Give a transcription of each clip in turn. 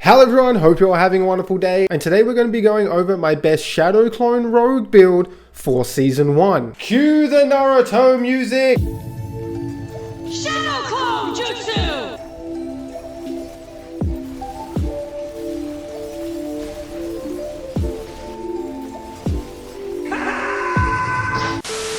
Hello everyone, hope you're all having a wonderful day, and today we're going to be going over my best Shadow Clone Rogue build for Season 1. Cue the Naruto music! Shadow Clone Jutsu!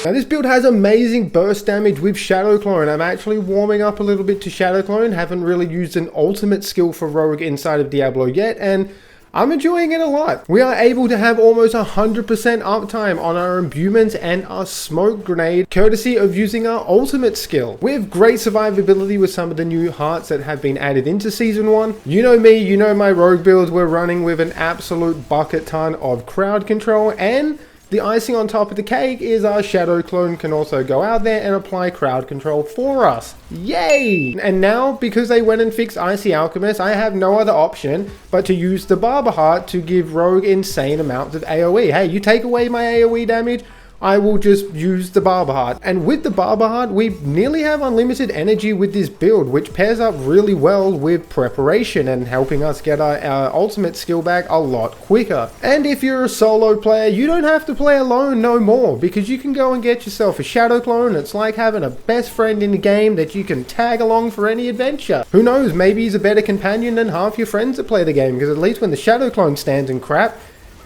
Now this build has amazing burst damage with Shadow Clone. I'm actually warming up a little bit to Shadow Clone, haven't really used an ultimate skill for Rogue inside of Diablo yet, and I'm enjoying it a lot. We are able to have almost 100% uptime on our imbuements and our smoke grenade, courtesy of using our ultimate skill. We have great survivability with some of the new hearts that have been added into Season 1. You know me, you know my Rogue builds, we're running with an absolute bucket ton of crowd control, and the icing on top of the cake is our Shadow Clone can also go out there and apply crowd control for us. Yay! And now, because they went and fixed Icy Alchemist, I have no other option but to use the Barber Heart to give Rogue insane amounts of AoE. Hey, you take away my AoE damage, I will just use the Barber Heart. And with the Barber Heart, we nearly have unlimited energy with this build, which pairs up really well with preparation and helping us get our ultimate skill back a lot quicker. And if you're a solo player, you don't have to play alone no more, because you can go and get yourself a Shadow Clone. It's like having a best friend in the game that you can tag along for any adventure. Who knows, maybe he's a better companion than half your friends that play the game, because at least when the Shadow Clone stands in crap,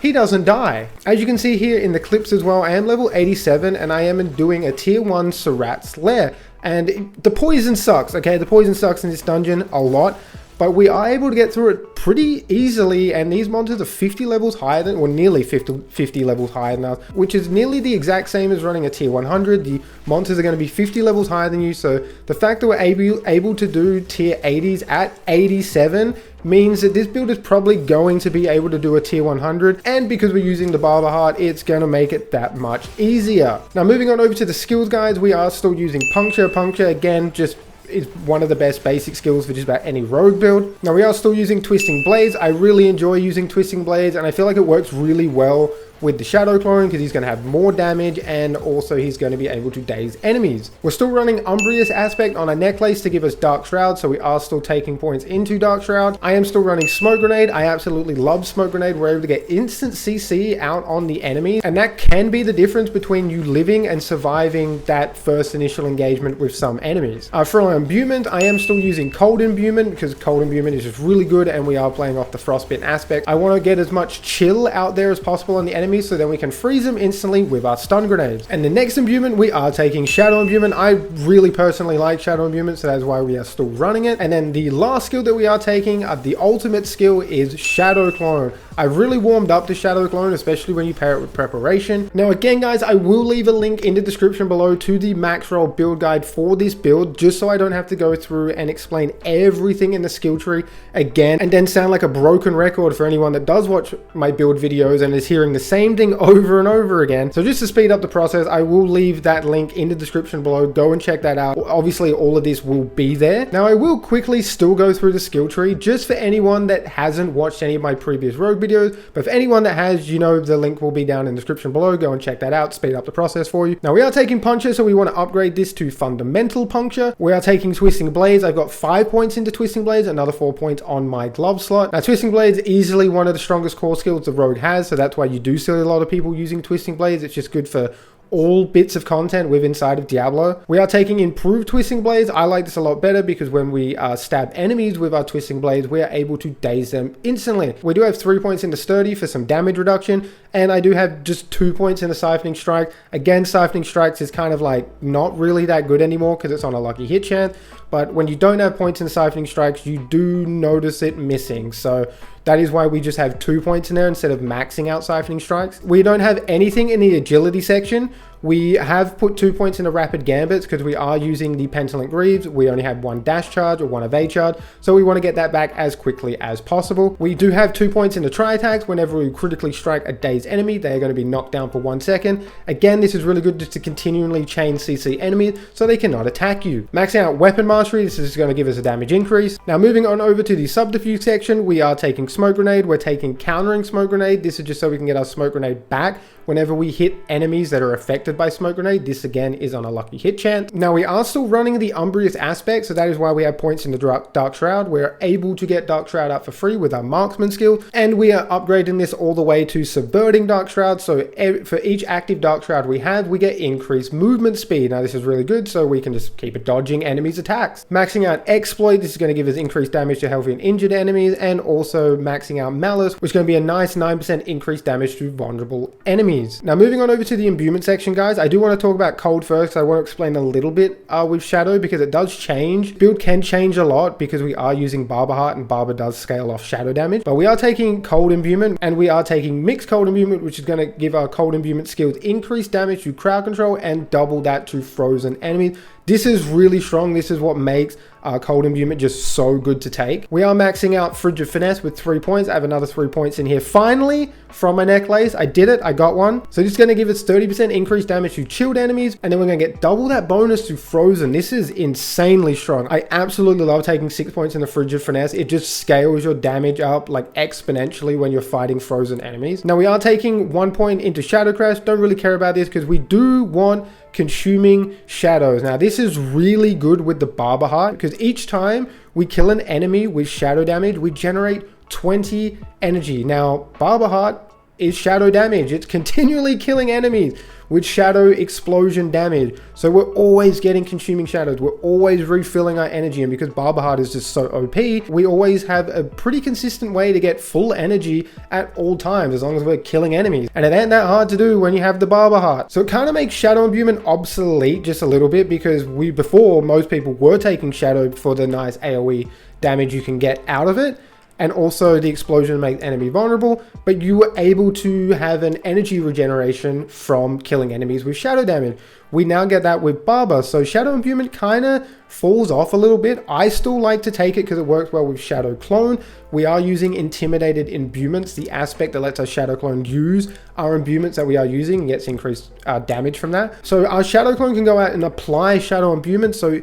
he doesn't die. As you can see here in the clips as well, I am level 87 and I am doing a tier 1 Surat's Lair. And the poison sucks, okay? The poison sucks in this dungeon a lot, but we are able to get through it pretty easily, and these monsters are 50 levels higher than, or nearly 50 levels higher than us, which is nearly the exact same as running a tier 100. The monsters are going to be 50 levels higher than you, so the fact that we're able to do tier 80s at 87 means that this build is probably going to be able to do a tier 100, and because we're using the Barber Heart, it's going to make it that much easier. Now moving on over to the skills guides, we are still using Puncture. Puncture again just is one of the best basic skills for just about any Rogue build. Now we are still using Twisting Blades. I really enjoy using Twisting Blades, and I feel like it works really well with the Shadow Clone because he's going to have more damage, and also he's going to be able to daze enemies. We're still running Umbrious Aspect on our necklace to give us Dark Shroud, so we are still taking points into Dark Shroud. I am still running Smoke Grenade. I absolutely love Smoke Grenade. We're able to get instant CC out on the enemies, and that can be the difference between you living and surviving that first initial engagement with some enemies. For our imbuement, I am still using Cold Imbuement because Cold Imbuement is just really good, and we are playing off the Frostbitten aspect. I want to get as much chill out there as possible on the enemies, so then we can freeze them instantly with our stun grenades. And the next imbuement, we are taking Shadow Imbuement. I really personally like Shadow Imbuement, so that's why we are still running it. And then the last skill that we are taking, the ultimate skill, is Shadow Clone. I really warmed up to Shadow Clone, especially when you pair it with preparation. Now again guys, I will leave a link in the description below to the max roll build guide for this build, just so I don't have to go through and explain everything in the skill tree again and then sound like a broken record for anyone that does watch my build videos and is hearing the same thing over and over again. So just to speed up the process, I will leave that link in the description below. Go and check that out. Obviously all of this will be there. Now I will quickly still go through the skill tree just for anyone that hasn't watched any of my previous Rogue videos, but for anyone that has, you know, the link will be down in the description below. Go and check that out, speed up the process for you. Now we are taking Puncture, so we want to upgrade this to Fundamental Puncture. We are taking Twisting Blades. I've got 5 points into Twisting Blades, another 4 points on my glove slot. Now Twisting Blades is easily one of the strongest core skills the Rogue has, so that's why you do see a lot of people using Twisting Blades. It's just good for all bits of content with inside of Diablo. We are taking Improved Twisting Blades. I like this a lot better because when we stab enemies with our Twisting Blades, we are able to daze them instantly. We do have 3 points in the Sturdy for some damage reduction, and I do have just 2 points in the Siphoning Strike. Again, Siphoning Strikes is kind of like not really that good anymore because it's on a lucky hit chance, but when you don't have points in the Siphoning Strikes, you do notice it missing. So that is why we just have 2 points in there instead of maxing out Siphoning Strikes. We don't have anything in the Agility section. We have put 2 points in the Rapid Gambits because we are using the Pentalink Greaves. We only have 1 dash charge or 1 evade charge, so we want to get that back as quickly as possible. We do have 2 points in the Tri-Attacks. Whenever we critically strike a dazed enemy, they are going to be knocked down for 1 second. Again, this is really good just to continually chain CC enemies so they cannot attack you. Maxing out Weapon Mastery, this is going to give us a damage increase. Now moving on over to the Subterfuge section, we are taking Smoke Grenade. We're taking Countering Smoke Grenade. This is just so we can get our Smoke Grenade back whenever we hit enemies that are affected by smoke grenade. This again is on a lucky hit chance. Now we are still running the Umbrious aspect, so that is why we have points in the Dark Shroud. We're able to get Dark Shroud up for free with our marksman skill, and we are upgrading this all the way to subverting Dark Shroud. So for each active Dark Shroud we have, we get increased movement speed. Now this is really good, so we can just keep dodging enemies' attacks. Maxing out Exploit, this is going to give us increased damage to healthy and injured enemies, and also maxing out Malice, which is going to be a nice 9% increased damage to vulnerable enemies. Now moving on over to the imbuement section, guys, I do want to talk about cold first. I want to explain a little bit with Shadow, because it does change. Build can change a lot because we are using Barber Heart, and Barber does scale off shadow damage, but we are taking cold imbuement, and we are taking mixed cold imbuement, which is going to give our cold imbuement skills increased damage to crowd control and double that to frozen enemies. This is really strong. This is what makes cold imbuement just so good to take. We are maxing out Frigid Finesse with 3 points. I have another 3 points in here. Finally, from my necklace, I did it. I got one. So this is going to give us 30% increased damage to chilled enemies, and then we're going to get double that bonus to frozen. This is insanely strong. I absolutely love taking 6 points in the Frigid Finesse. It just scales your damage up like exponentially when you're fighting frozen enemies. Now we are taking 1 point into Shadow Crash. Don't really care about this because we do want consuming shadows. Now this is really good with the Barber Heart, because each time we kill an enemy with shadow damage, we generate 20 energy. Now Barber Heart is shadow damage. It's continually killing enemies with shadow explosion damage. So we're always getting consuming shadows. We're always refilling our energy. And because Barber Heart is just so OP, we always have a pretty consistent way to get full energy at all times, as long as we're killing enemies. And it ain't that hard to do when you have the Barber Heart. So it kind of makes shadow imbuement obsolete just a little bit, because before most people were taking shadow for the nice AoE damage you can get out of it, and also the explosion makes enemy vulnerable, but you were able to have an energy regeneration from killing enemies with shadow damage. We now get that with Barber, so shadow imbuement kind of falls off a little bit. I still like to take it because it works well with Shadow Clone. We are using intimidated imbuments, the aspect that lets our Shadow Clone use our imbuments that we are using and gets increased damage from that. So our Shadow Clone can go out and apply shadow imbuement, so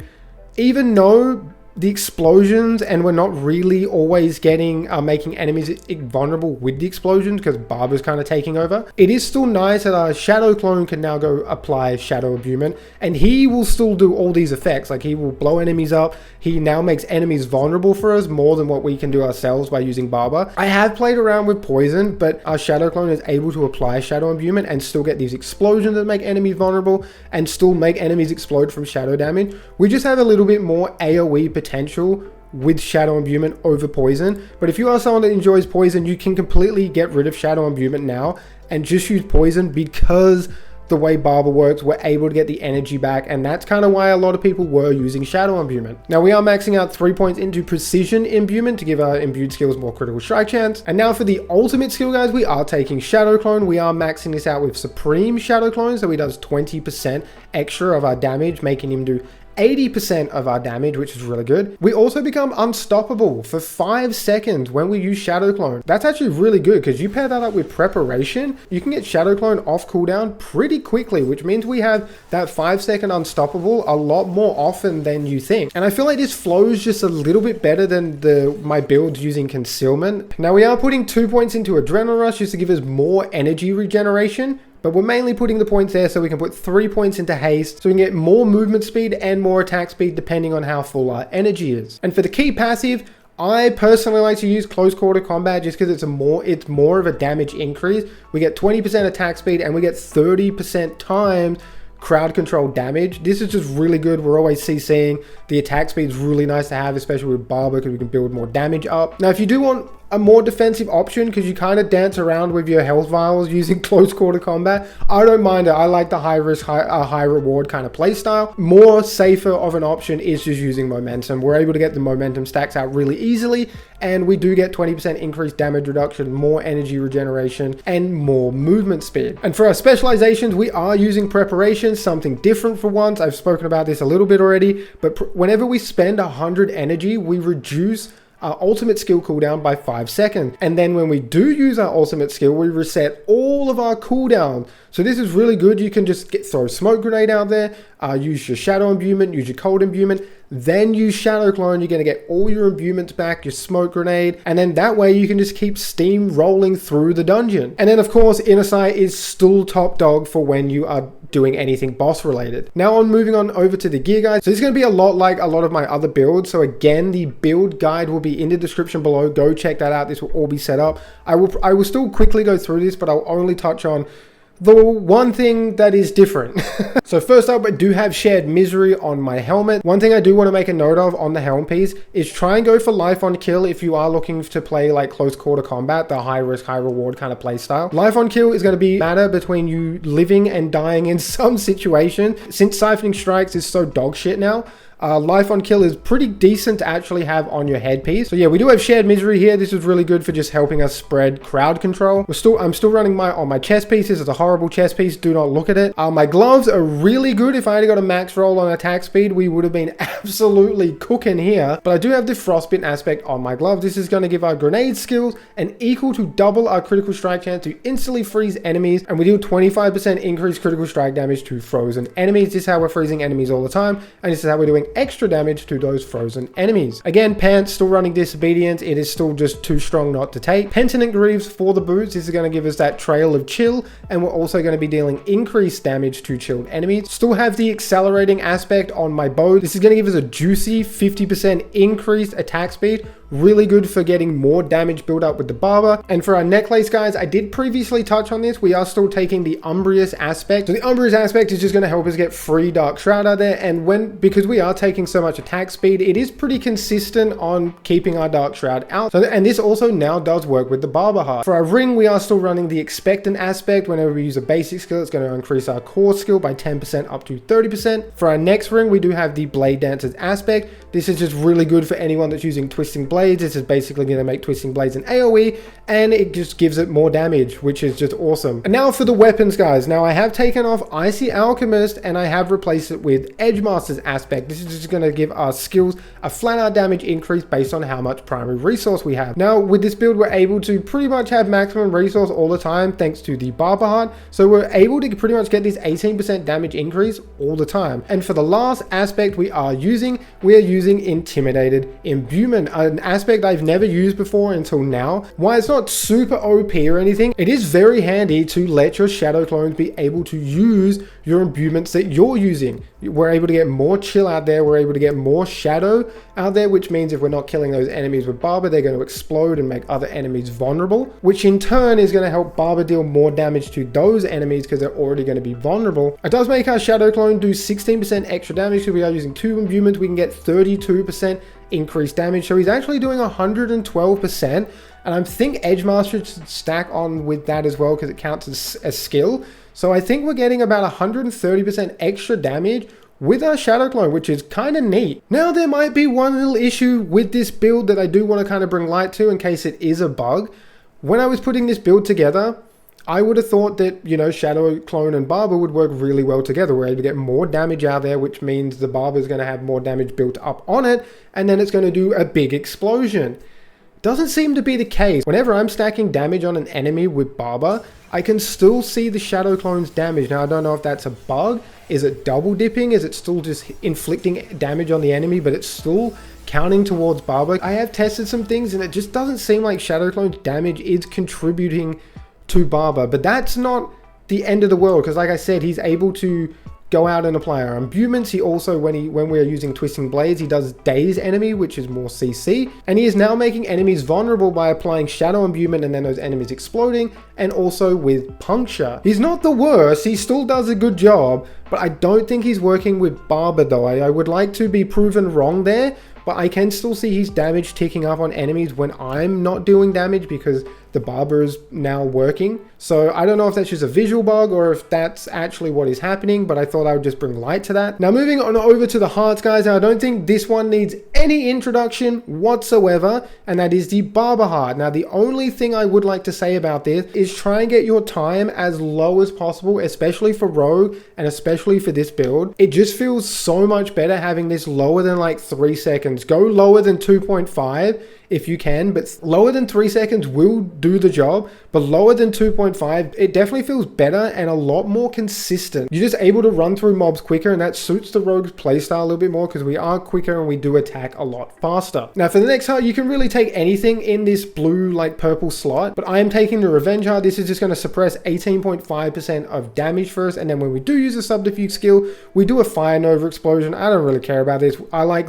even though the explosions, and we're not really always getting making enemies vulnerable with the explosions because Barber's kind of taking over, it is still nice that our Shadow Clone can now go apply shadow imbuement, and he will still do all these effects. Like, he will blow enemies up. He now makes enemies vulnerable for us more than what we can do ourselves by using Barber. I have played around with poison, but our Shadow Clone is able to apply shadow imbuement and still get these explosions that make enemies vulnerable and still make enemies explode from shadow damage. We just have a little bit more AoE potential with shadow imbuement over poison. But if you are someone that enjoys poison, you can completely get rid of shadow imbuement now and just use poison, because the way Barber works, we're able to get the energy back, and that's kind of why a lot of people were using shadow imbuement. Now we are maxing out 3 points into precision imbuement to give our imbued skills more critical strike chance. And now for the ultimate skill, guys, we are taking Shadow Clone. We are maxing this out with Supreme Shadow Clone, so he does 20% extra of our damage, making him do 80% of our damage, which is really good. We also become unstoppable for 5 seconds when we use Shadow Clone. That's actually really good, because you pair that up with Preparation, you can get Shadow Clone off cooldown pretty quickly, which means we have that 5-second unstoppable a lot more often than you think. And I feel like this flows just a little bit better than my builds using Concealment. Now we are putting 2 points into Adrenaline Rush just to give us more energy regeneration, but we're mainly putting the points there so we can put 3 points into Haste, so we can get more movement speed and more attack speed depending on how full our energy is. And for the key passive, I personally like to use Close Quarter Combat just because it's more of a damage increase. We get 20% attack speed and we get 30% times crowd control damage. This is just really good. We're always CCing. The attack speed is really nice to have, especially with Barber, because we can build more damage up. Now, if you do want a more defensive option, because you kind of dance around with your health vials using close quarter combat, I don't mind it. I like the high risk, high reward kind of play style. More safer of an option is just using momentum. We're able to get the momentum stacks out really easily, and we do get 20% increased damage reduction, more energy regeneration, and more movement speed. And for our specializations, we are using Preparation, something different for once. I've spoken about this a little bit already, but whenever we spend 100 energy, we reduce our ultimate skill cooldown by 5 seconds. And then when we do use our ultimate skill, we reset all of our cooldowns. So this is really good. You can just throw smoke grenade out there, use your shadow imbuement, use your cold imbuement. then use Shadow Clone. You're going to get all your imbuements back, your smoke grenade, and then that way you can just keep steam rolling through the dungeon. And then of course, Inner Sight is still top dog for when you are doing anything boss related. Now on moving on over to the gear guide. So it's going to be a lot like a lot of my other builds. So again, the build guide will be in the description below. Go check that out. This will all be set up. I will still quickly go through this, but I'll only touch on the one thing that is different. So first up, I do have Shared Misery on my helmet. One thing I do want to make a note of on the helm piece is try and go for life on kill if you are looking to play like close quarter combat, the high risk, high reward kind of play style. Life on kill is going to be matter between you living and dying in some situation. Since Siphoning Strikes is so dog shit now, life on kill is pretty decent to actually have on your headpiece. So yeah, we do have Shared Misery here. This is really good for just helping us spread crowd control. I'm still running on my chest piece. This is a horrible chest piece. Do not look at it. My gloves are really good. If I had got a max roll on attack speed, we would have been absolutely cooking here. But I do have the Frostbitten aspect on my glove. This is going to give our grenade skills an equal to double our critical strike chance to instantly freeze enemies. And we do 25% increased critical strike damage to frozen enemies. This is how we're freezing enemies all the time. And this is how we're doing extra damage to those frozen enemies. Again, Pants still running Disobedience. It is still just too strong not to take. Penittent Greaves for the boots. This is going to give us that trail of chill, and we're also going to be dealing increased damage to chilled enemies. Still have the accelerating aspect on my bow. This is going to give us a juicy 50% increased attack speed. Really good for getting more damage built up with the barber. And for our necklace, guys, I did previously touch on this. We are still taking the Umbrious aspect. So the Umbrious aspect is just going to help us get free Dark Shroud out there. And because we are taking so much attack speed, it is pretty consistent on keeping our Dark Shroud out. So, and this also now does work with the barber heart. For our ring, we are still running the Expectant aspect. Whenever we use a basic skill, it's going to increase our core skill by 10% up to 30%. For our next ring, we do have the Blade Dancer's aspect. This is just really good for anyone that's using Twisting Blades. This is basically going to make Twisting Blades an AoE, and it just gives it more damage, which is just awesome. And now for the weapons, guys. Now I have taken off Icy Alchemist and I have replaced it with Edgemaster's aspect. This is just going to give our skills a flat out damage increase based on how much primary resource we have. Now with this build, we're able to pretty much have maximum resource all the time thanks to the Barber Heart. So we're able to pretty much get this 18% damage increase all the time. And for the last aspect we are using Intimidated Imbuement, an aspect I've never used before until now. While it's not super OP or anything, it is very handy to let your shadow clones be able to use your imbuements that you're using. We're able to get more chill out there. We're able to get more shadow out there, which means if we're not killing those enemies with Barber, they're going to explode and make other enemies vulnerable, which in turn is going to help Barber deal more damage to those enemies because they're already going to be vulnerable. It does make our shadow clone do 16% extra damage because we are using 2 imbuements. We can get 32% increased damage, so he's actually doing 112%, and I think Edgemaster should stack on with that as well because it counts as a skill. So I think we're getting about 130% extra damage with our shadow clone, which is kind of neat. Now there might be one little issue with this build that I do want to kind of bring light to in case it is a bug. When I was putting this build together, I would have thought that, you know, Shadow Clone and Barber would work really well together. We're able to get more damage out there, which means the Barber is going to have more damage built up on it, and then it's going to do a big explosion. Doesn't seem to be the case. Whenever I'm stacking damage on an enemy with Barber, I can still see the Shadow Clone's damage. Now, I don't know if that's a bug. Is it double dipping? Is it still just inflicting damage on the enemy, but it's still counting towards Barber? I have tested some things, and it just doesn't seem like Shadow Clone's damage is contributing to Barber, but that's not the end of the world because, like I said, he's able to go out and apply our imbuements. He also, when we are using Twisting Blades, he does Daze Enemy, which is more CC, and he is now making enemies vulnerable by applying Shadow Imbuement and then those enemies exploding, and also with Puncture. He's not the worst, he still does a good job, but I don't think he's working with Barber though. I would like to be proven wrong there, but I can still see his damage ticking up on enemies when I'm not doing damage because the Barber is now working. So I don't know if that's just a visual bug or if that's actually what is happening, but I thought I would just bring light to that. Now moving on over to the hearts, guys. Now I don't think this one needs any introduction whatsoever, and that is the Barber Heart. Now the only thing I would like to say about this is try and get your time as low as possible, especially for Rogue and especially for this build. It just feels so much better having this lower than like 3 seconds. Go lower than 2.5. if you can, but lower than 3 seconds will do the job, but lower than 2.5, it definitely feels better and a lot more consistent. You're just able to run through mobs quicker, and that suits the rogue's playstyle a little bit more because we are quicker and we do attack a lot faster. Now for the next heart, you can really take anything in this blue like purple slot, but I am taking the revenge heart. This is just going to suppress 18.5% of damage first, and then when we do use a subterfuge skill, we do a fire nova explosion. I don't really care about this. I like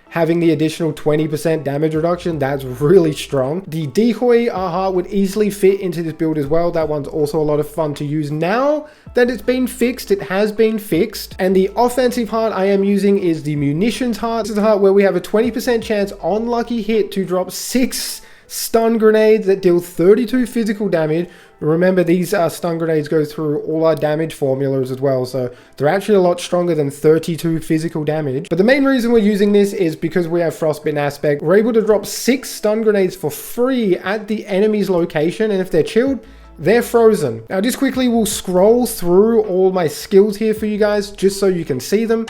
having the additional 20% damage reduction. That's really strong. The decoy heart would easily fit into this build as well. That one's also a lot of fun to use. Now that it's been fixed, it has been fixed. And the offensive heart I am using is the munitions heart. This is the heart where we have a 20% chance on lucky hit to drop 6 stun grenades that deal 32 physical damage. Remember, these stun grenades go through all our damage formulas as well, so they're actually a lot stronger than 32 physical damage. But the main reason we're using this is because we have frostbitten aspect. We're able to drop 6 stun grenades for free at the enemy's location, and if they're chilled, they're frozen. Now just quickly, we'll scroll through all my skills here for you guys just so you can see them.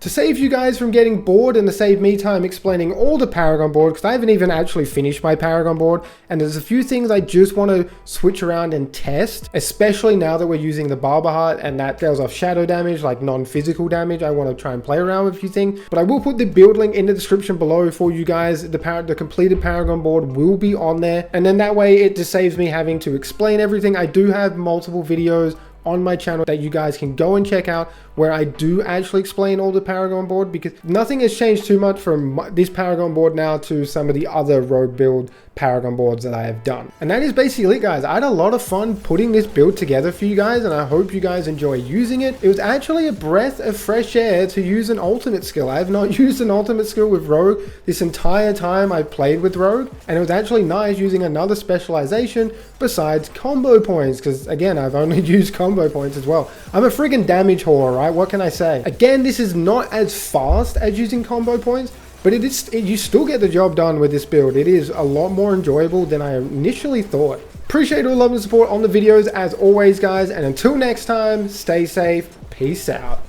To save you guys from getting bored and to save me time explaining all the Paragon board, because I haven't even actually finished my Paragon board, and there's a few things I just want to switch around and test, especially now that we're using the Barber Heart and that scales off shadow damage, like non-physical damage. I want to try and play around with a few things, but I will put the build link in the description below for you guys. The completed Paragon board will be on there, and then that way it just saves me having to explain everything. I do have multiple videos on my channel that you guys can go and check out where I do actually explain all the Paragon board, because nothing has changed too much from this Paragon board now to some of the other rogue build Paragon boards that I have done. And that is basically it, guys. I had a lot of fun putting this build together for you guys, and I hope you guys enjoy using it. It was actually a breath of fresh air to use an ultimate skill. I have not used an ultimate skill with rogue this entire time I've played with rogue, and it was actually nice using another specialization besides combo points, because again, I've only used combo points as well. I'm a friggin' damage whore, right? What can I say? Again, this is not as fast as using combo points, but you still get the job done with this build. It is a lot more enjoyable than I initially thought. Appreciate all the love and support on the videos as always, guys, and until next time, stay safe. Peace out.